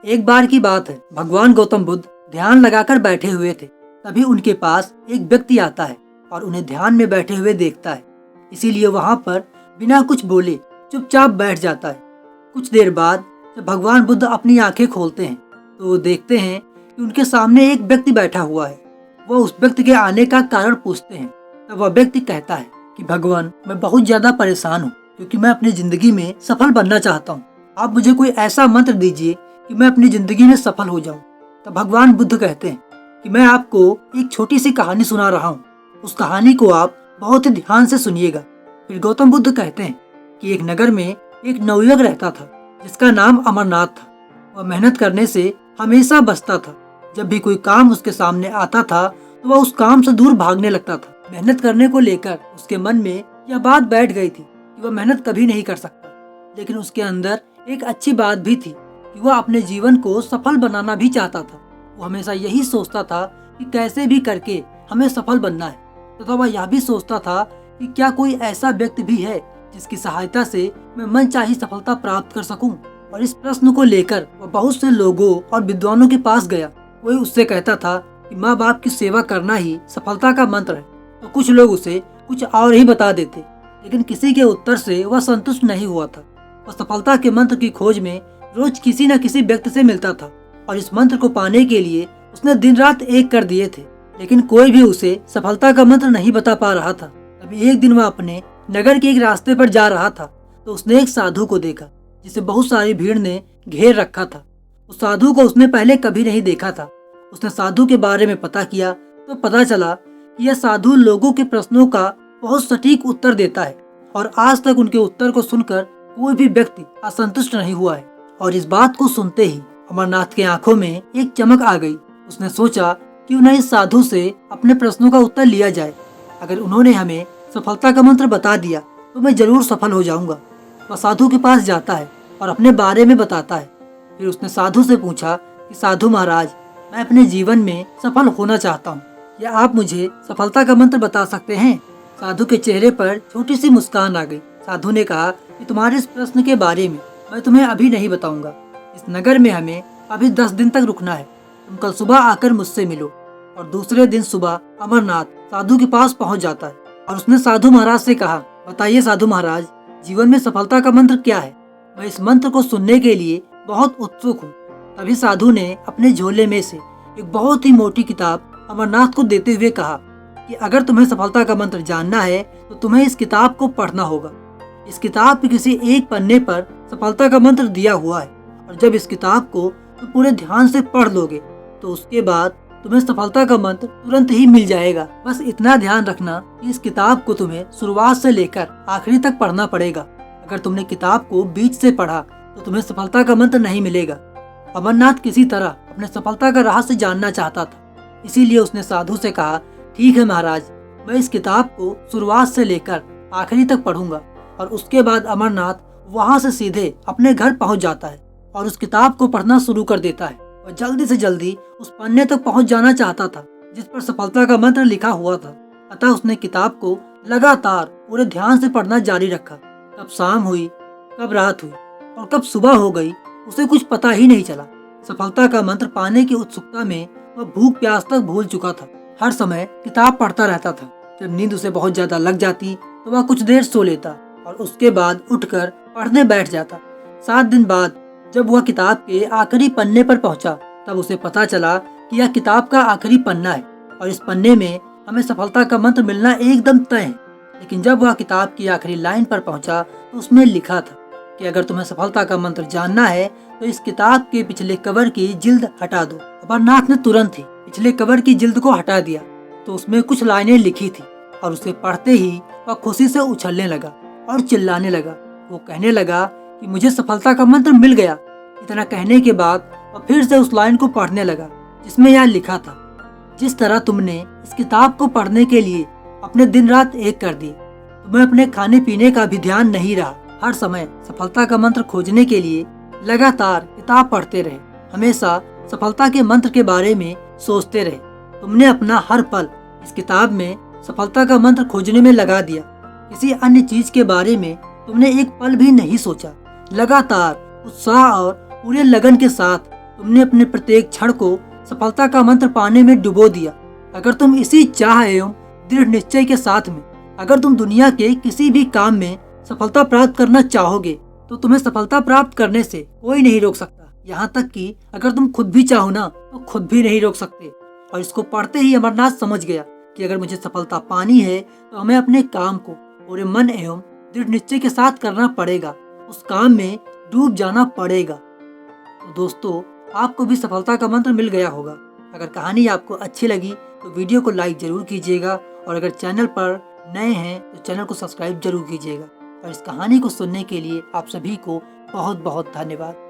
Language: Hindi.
एक बार की बात है, भगवान गौतम बुद्ध ध्यान लगाकर बैठे हुए थे। तभी उनके पास एक व्यक्ति आता है और उन्हें ध्यान में बैठे हुए देखता है। इसीलिए वहां पर बिना कुछ बोले चुपचाप बैठ जाता है। कुछ देर बाद जब भगवान बुद्ध अपनी आंखें खोलते हैं तो वो देखते हैं कि उनके सामने एक व्यक्ति बैठा हुआ है। वह उस व्यक्ति के आने का कारण पूछते हैं। तब वह व्यक्ति कहता है कि भगवान, मैं बहुत ज्यादा परेशान हूँ क्योंकि मैं अपनी जिंदगी में सफल बनना चाहता हूँ। आप मुझे कोई ऐसा मंत्र दीजिए कि मैं अपनी जिंदगी में सफल हो जाऊं। तब भगवान बुद्ध कहते हैं कि मैं आपको एक छोटी सी कहानी सुना रहा हूँ। उस कहानी को आप बहुत ही ध्यान से सुनिएगा। फिर गौतम बुद्ध कहते हैं कि एक नगर में एक नवयुवक रहता था जिसका नाम अमरनाथ था। वह मेहनत करने से हमेशा बचता था। जब भी कोई काम उसके सामने आता था तो वह उस काम से दूर भागने लगता था। मेहनत करने को लेकर उसके मन में यह बात बैठ गई थी कि वह मेहनत कभी नहीं कर सकता। लेकिन उसके अंदर एक अच्छी बात भी थी कि वह अपने जीवन को सफल बनाना भी चाहता था। वो हमेशा यही सोचता था कि कैसे भी करके हमें सफल बनना है। तथा वह यह भी सोचता था कि क्या कोई ऐसा व्यक्ति भी है जिसकी सहायता से मैं मनचाही सफलता प्राप्त कर सकूं। और इस प्रश्न को लेकर वह बहुत से लोगों और विद्वानों के पास गया। कोई उससे कहता था कि माँ बाप की सेवा करना ही सफलता का मंत्र है, तो कुछ लोग उसे कुछ और ही बता देते। लेकिन किसी के उत्तर से वह संतुष्ट नहीं हुआ था। वह सफलता के मंत्र की खोज में रोज किसी न किसी व्यक्ति से मिलता था और इस मंत्र को पाने के लिए उसने दिन रात एक कर दिए थे। लेकिन कोई भी उसे सफलता का मंत्र नहीं बता पा रहा था। तभी एक दिन वह अपने नगर के एक रास्ते पर जा रहा था तो उसने एक साधु को देखा जिसे बहुत सारी भीड़ ने घेर रखा था। उस साधु को उसने पहले कभी नहीं देखा था। उसने साधु के बारे में पता किया तो पता चला कि यह साधु लोगों के प्रश्नों का बहुत सटीक उत्तर देता है और आज तक उनके उत्तर को सुनकर कोई भी व्यक्ति असंतुष्ट नहीं हुआ है। और इस बात को सुनते ही अमरनाथ के आंखों में एक चमक आ गई। उसने सोचा कि उन्हें इस साधु से अपने प्रश्नों का उत्तर लिया जाए। अगर उन्होंने हमें सफलता का मंत्र बता दिया तो मैं जरूर सफल हो जाऊंगा। वह साधु के पास जाता है और अपने बारे में बताता है। फिर उसने साधु से पूछा कि साधु महाराज, मैं अपने जीवन में सफल होना चाहता हूँ, क्या आप मुझे सफलता का मंत्र बता सकते हैं? साधु के चेहरे पर छोटी सी मुस्कान आ गई। साधु ने कहा कि तुम्हारे इस प्रश्न के बारे में मैं तुम्हें अभी नहीं बताऊंगा। इस नगर में हमें अभी 10 दिन तक रुकना है। तुम कल सुबह आकर मुझसे मिलो। और दूसरे दिन सुबह अमरनाथ साधु के पास पहुंच जाता है और उसने साधु महाराज से कहा, बताइए साधु महाराज, जीवन में सफलता का मंत्र क्या है? मैं इस मंत्र को सुनने के लिए बहुत उत्सुक हूँ। तभी साधु ने अपने झोले में से एक बहुत ही मोटी किताब अमरनाथ को देते हुए कहा कि अगर तुम्हें सफलता का मंत्र जानना है तो तुम्हें इस किताब को पढ़ना होगा। इस किताब के किसी एक पन्ने पर सफलता का मंत्र दिया हुआ है और जब इस किताब को तुम पूरे ध्यान से पढ़ लोगे तो उसके बाद तुम्हें सफलता का मंत्र तुरंत ही मिल जाएगा। बस इतना ध्यान रखना कि इस किताब को तुम्हें शुरुआत से लेकर आखिरी तक पढ़ना पड़ेगा। अगर तुमने किताब को बीच से पढ़ा तो तुम्हें सफलता का मंत्र नहीं मिलेगा। अमरनाथ किसी तरह अपने सफलता का रहस्य जानना चाहता था। इसीलिए उसने साधु से कहा, ठीक है महाराज, मैं इस किताब को शुरुआत से लेकर आखिरी तक पढ़ूंगा। और उसके बाद अमरनाथ वहां से सीधे अपने घर पहुंच जाता है और उस किताब को पढ़ना शुरू कर देता है। वह जल्दी से जल्दी उस पन्ने तक पहुंच जाना चाहता था जिस पर सफलता का मंत्र लिखा हुआ था। अतः उसने किताब को लगातार पूरे ध्यान से पढ़ना जारी रखा। कब शाम हुई, कब रात हुई और कब सुबह हो गई, उसे कुछ पता ही नहीं चला। सफलता का मंत्र पाने की उत्सुकता में वह भूख प्यास तक भूल चुका था। हर समय किताब पढ़ता रहता था। जब नींद उसे बहुत ज्यादा लग जाती तो वह कुछ देर सो लेता और उसके बाद उठकर पढ़ने बैठ जाता। 7 दिन बाद जब वह किताब के आखिरी पन्ने पर पहुंचा तब उसे पता चला कि यह किताब का आखिरी पन्ना है और इस पन्ने में हमें सफलता का मंत्र मिलना एकदम तय है। लेकिन जब वह किताब की आखिरी लाइन पर पहुंचा तो उसमें लिखा था कि अगर तुम्हें सफलता का मंत्र जानना है तो इस किताब के पिछले कवर की जिल्द हटा दो। अमरनाथ ने तुरंत ही पिछले कवर की जिल्द को हटा दिया तो उसमें कुछ लाइनें लिखी थी और उसे पढ़ते ही वह खुशी से उछलने लगा और चिल्लाने लगा। वो कहने लगा कि मुझे सफलता का मंत्र मिल गया। इतना कहने के बाद वह फिर से उस लाइन को पढ़ने लगा जिसमें यह लिखा था, जिस तरह तुमने इस किताब को पढ़ने के लिए अपने दिन रात एक कर दिए, तुम्हें अपने खाने पीने का भी ध्यान नहीं रहा। हर समय सफलता का मंत्र खोजने के लिए लगातार किताब पढ़ते रहे, हमेशा सफलता के मंत्र के बारे में सोचते रहे। तुमने अपना हर पल इस किताब में सफलता का मंत्र खोजने में लगा दिया। किसी अन्य चीज के बारे में तुमने एक पल भी नहीं सोचा। लगातार उत्साह और पूरे लगन के साथ तुमने अपने प्रत्येक क्षण को सफलता का मंत्र पाने में डुबो दिया। अगर तुम इसी चाह एवं दृढ़ निश्चय के साथ में अगर तुम दुनिया के किसी भी काम में सफलता प्राप्त करना चाहोगे तो तुम्हें सफलता प्राप्त करने से कोई नहीं रोक सकता। यहाँ तक कि अगर तुम खुद भी चाहो ना तो खुद भी नहीं रोक सकते। और इसको पढ़ते ही अमरनाथ समझ गया कि अगर मुझे सफलता पानी है तो हमें अपने काम को पूरे मन एवं दृढ़ निश्चय के साथ करना पड़ेगा, उस काम में डूब जाना पड़ेगा। तो दोस्तों, आपको भी सफलता का मंत्र मिल गया होगा। अगर कहानी आपको अच्छी लगी तो वीडियो को लाइक जरूर कीजिएगा और अगर चैनल पर नए हैं तो चैनल को सब्सक्राइब जरूर कीजिएगा। और इस कहानी को सुनने के लिए आप सभी को बहुत बहुत धन्यवाद।